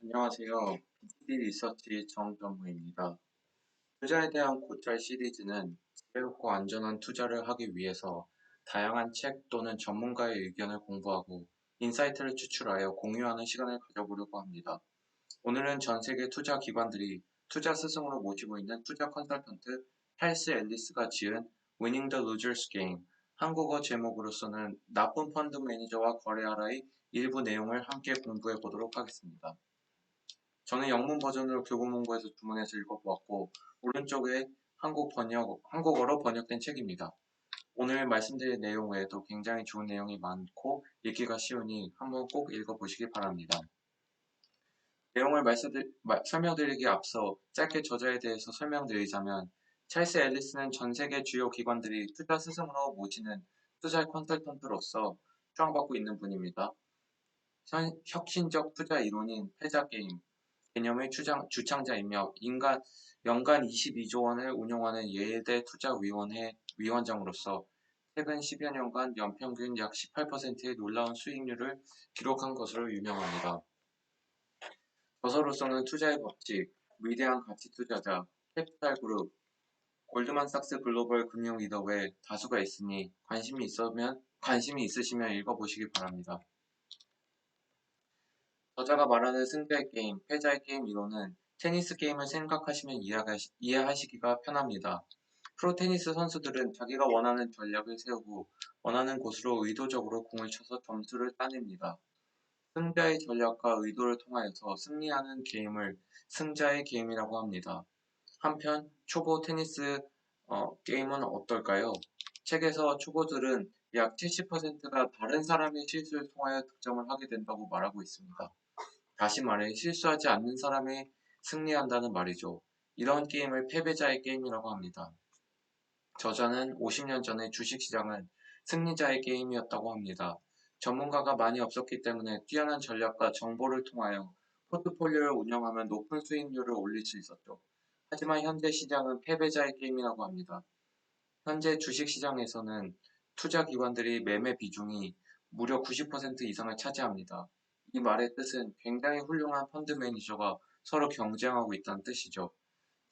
안녕하세요. BTD 리서치 정전무입니다. 투자에 대한 곧잘 시리즈는 지혜롭고 안전한 투자를 하기 위해서 다양한 책 또는 전문가의 의견을 공부하고 인사이트를 추출하여 공유하는 시간을 가져보려고 합니다. 오늘은 전 세계 투자 기관들이 투자 스승으로 모시고 있는 투자 컨설턴트 헬스 앨리스가 지은 Winning the Loser's Game, 한국어 제목으로서는 나쁜 펀드 매니저와 거래하라의 일부 내용을 함께 공부해 보도록 하겠습니다. 저는 영문 버전으로 교보문고에서 주문해서 읽어보았고, 오른쪽에 한국어로 번역된 책입니다. 오늘 말씀드릴 내용 외에도 굉장히 좋은 내용이 많고 읽기가 쉬우니 한번 꼭 읽어보시기 바랍니다. 내용을 설명드리기에 앞서 짧게 저자에 대해서 설명드리자면, 찰스 앨리스는 전 세계 주요 기관들이 투자 스승으로 모시는 투자 컨설턴트로서 추앙받고 있는 분입니다. 혁신적 투자 이론인 패자 게임, 개념의 주창자이며 연간 22조 원을 운용하는 예대 투자위원회 위원장으로서 최근 10여 년간 연평균 약 18%의 놀라운 수익률을 기록한 것으로 유명합니다. 저서로서는 투자의 법칙, 위대한 가치 투자자, 캐피탈그룹, 골드만삭스 글로벌 금융 리더 외 다수가 있으니 관심이 있으시면 읽어보시기 바랍니다. 저자가 말하는 승자의 게임, 패자의 게임 이론은 테니스 게임을 생각하시면 이해하시기가 편합니다. 프로 테니스 선수들은 자기가 원하는 전략을 세우고 원하는 곳으로 의도적으로 공을 쳐서 점수를 따냅니다. 승자의 전략과 의도를 통하여서 승리하는 게임을 승자의 게임이라고 합니다. 한편 초보 테니스 게임은 어떨까요? 책에서 초보들은 약 70%가 다른 사람의 실수를 통하여 득점을 하게 된다고 말하고 있습니다. 다시 말해 실수하지 않는 사람이 승리한다는 말이죠. 이런 게임을 패배자의 게임이라고 합니다. 저자는 50년 전에 주식시장은 승리자의 게임이었다고 합니다. 전문가가 많이 없었기 때문에 뛰어난 전략과 정보를 통하여 포트폴리오를 운영하면 높은 수익률을 올릴 수 있었죠. 하지만 현재 시장은 패배자의 게임이라고 합니다. 현재 주식시장에서는 투자 기관들이 매매 비중이 무려 90% 이상을 차지합니다. 이 말의 뜻은 굉장히 훌륭한 펀드 매니저가 서로 경쟁하고 있다는 뜻이죠.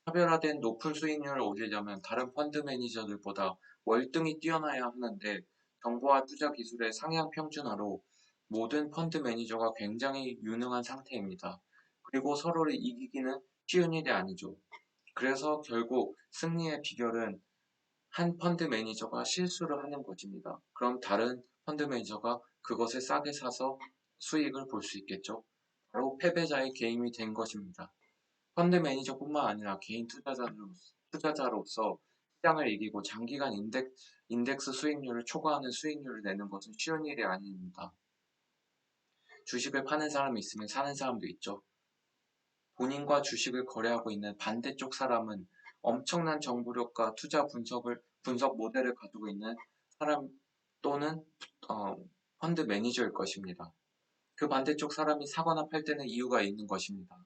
차별화된 높은 수익률을 올리려면 다른 펀드 매니저들보다 월등히 뛰어나야 하는데, 정보와 투자 기술의 상향 평준화로 모든 펀드 매니저가 굉장히 유능한 상태입니다. 그리고 서로를 이기기는 쉬운 일이 아니죠. 그래서 결국 승리의 비결은 한 펀드 매니저가 실수를 하는 것입니다. 그럼 다른 펀드 매니저가 그것을 싸게 사서 수익을 볼 수 있겠죠. 바로 패배자의 게임이 된 것입니다. 펀드 매니저뿐만 아니라 개인 투자자로서 시장을 이기고 장기간 인덱스 수익률을 초과하는 수익률을 내는 것은 쉬운 일이 아닙니다. 주식을 파는 사람이 있으면 사는 사람도 있죠. 본인과 주식을 거래하고 있는 반대쪽 사람은 엄청난 정보력과 투자 분석 모델을 가지고 있는 사람 또는 펀드 매니저일 것입니다. 그 반대쪽 사람이 사거나 팔 때는 이유가 있는 것입니다.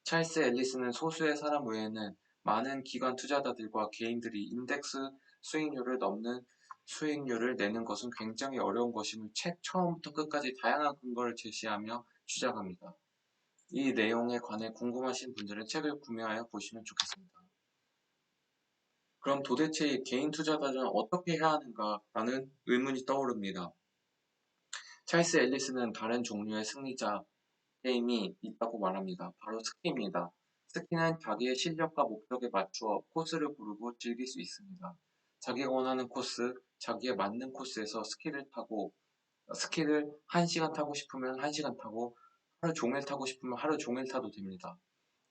찰스 앨리스는 소수의 사람 외에는 많은 기관 투자자들과 개인들이 인덱스 수익률을 넘는 수익률을 내는 것은 굉장히 어려운 것임을 책 처음부터 끝까지 다양한 근거를 제시하며 주장합니다. 이 내용에 관해 궁금하신 분들은 책을 구매하여 보시면 좋겠습니다. 그럼 도대체 개인 투자자는 어떻게 해야 하는가라는 의문이 떠오릅니다. 찰스 앨리스는 다른 종류의 승리자 게임이 있다고 말합니다. 바로 스키입니다. 스키는 자기의 실력과 목적에 맞추어 코스를 고르고 즐길 수 있습니다. 자기가 원하는 코스, 자기에 맞는 코스에서 스키를 1시간 타고 싶으면 1시간 타고 하루 종일 타고 싶으면 하루 종일 타도 됩니다.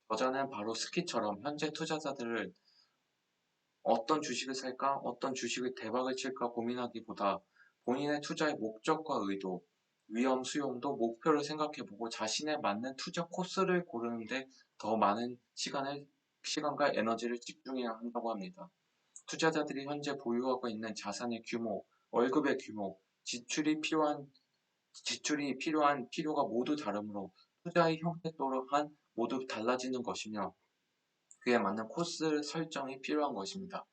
저자는 바로 스키처럼 현재 투자자들을 어떤 주식을 살까, 어떤 주식을 대박을 칠까 고민하기보다 본인의 투자의 목적과 의도, 위험 수용도 목표를 생각해보고 자신에 맞는 투자 코스를 고르는데 더 많은 시간과 에너지를 집중해야 한다고 합니다. 투자자들이 현재 보유하고 있는 자산의 규모, 월급의 규모, 지출이 필요한 필요가 모두 다르므로 투자의 형태 또한 모두 달라지는 것이며 그에 맞는 코스 설정이 필요한 것입니다.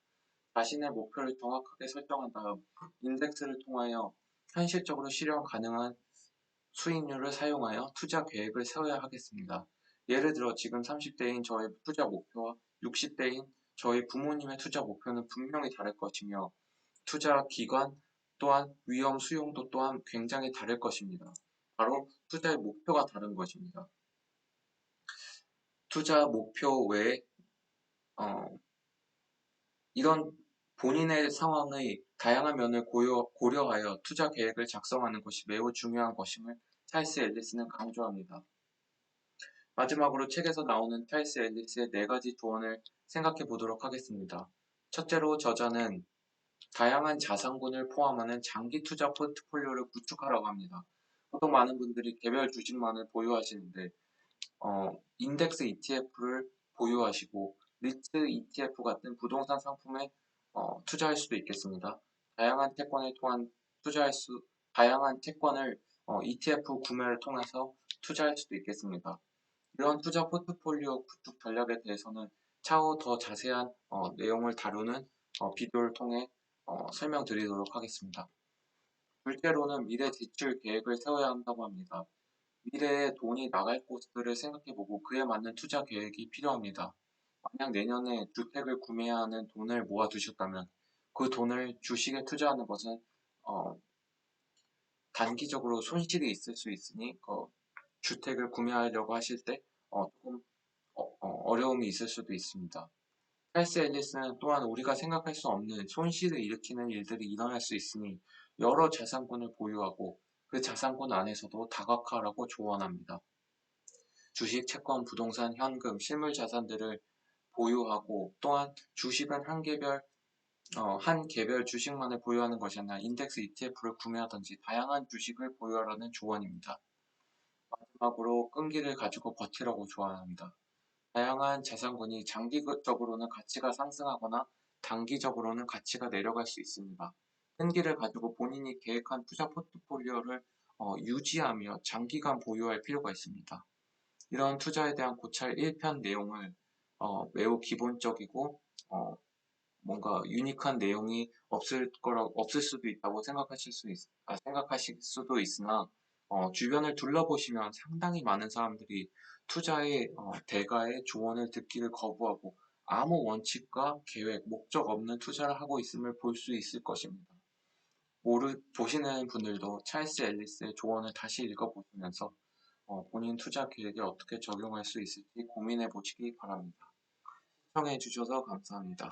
자신의 목표를 정확하게 설정한 다음 인덱스를 통하여 현실적으로 실현 가능한 수익률을 사용하여 투자 계획을 세워야 하겠습니다. 예를 들어 지금 30대인 저의 투자 목표와 60대인 저희 부모님의 투자 목표는 분명히 다를 것이며 투자 기관 또한 위험 수용도 또한 굉장히 다를 것입니다. 바로 투자의 목표가 다른 것입니다. 투자 목표 외에 이런 본인의 상황의 다양한 면을 고려하여 투자 계획을 작성하는 것이 매우 중요한 것임을 찰스 앨리스는 강조합니다. 마지막으로 책에서 나오는 찰스 앨리스의 4가지 조언을 생각해 보도록 하겠습니다. 첫째로 저자는 다양한 자산군을 포함하는 장기 투자 포트폴리오를 구축하라고 합니다. 보통 많은 분들이 개별 주식만을 보유하시는데 인덱스 ETF를 보유하시고 리츠 ETF 같은 부동산 상품에 투자할 수도 있겠습니다. 다양한 채권을 ETF 구매를 통해서 투자할 수도 있겠습니다. 이런 투자 포트폴리오 구축 전략에 대해서는 차후 더 자세한 내용을 다루는 비디오를 통해 설명드리도록 하겠습니다. 둘째로는 미래 지출 계획을 세워야 한다고 합니다. 미래에 돈이 나갈 곳들을 생각해보고 그에 맞는 투자 계획이 필요합니다. 만약 내년에 주택을 구매해야 하는 돈을 모아두셨다면 그 돈을 주식에 투자하는 것은 단기적으로 손실이 있을 수 있으니 주택을 구매하려고 하실 때 조금 어려움이 있을 수도 있습니다. 찰스 앨리스는 또한 우리가 생각할 수 없는 손실을 일으키는 일들이 일어날 수 있으니 여러 자산군을 보유하고 그 자산군 안에서도 다각화라고 조언합니다. 주식, 채권, 부동산, 현금, 실물 자산들을 보유하고 또한 주식은 한 개별 주식만을 보유하는 것이 아니라 인덱스 ETF를 구매하든지 다양한 주식을 보유하라는 조언입니다. 마지막으로 끈기를 가지고 버티라고 조언합니다. 다양한 자산군이 장기적으로는 가치가 상승하거나 단기적으로는 가치가 내려갈 수 있습니다. 끈기를 가지고 본인이 계획한 투자 포트폴리오를 유지하며 장기간 보유할 필요가 있습니다. 이런 투자에 대한 고찰 1편 내용을 매우 기본적이고 뭔가 유니크한 내용이 없을 수도 있다고 생각하실 수도 있으나 주변을 둘러보시면 상당히 많은 사람들이 투자의 대가의 조언을 듣기를 거부하고 아무 원칙과 계획, 목적 없는 투자를 하고 있음을 볼 수 있을 것입니다. 보시는 분들도 찰스 앨리스의 조언을 다시 읽어보시면서 본인 투자 계획에 어떻게 적용할 수 있을지 고민해 보시기 바랍니다. 시청해 주셔서 감사합니다.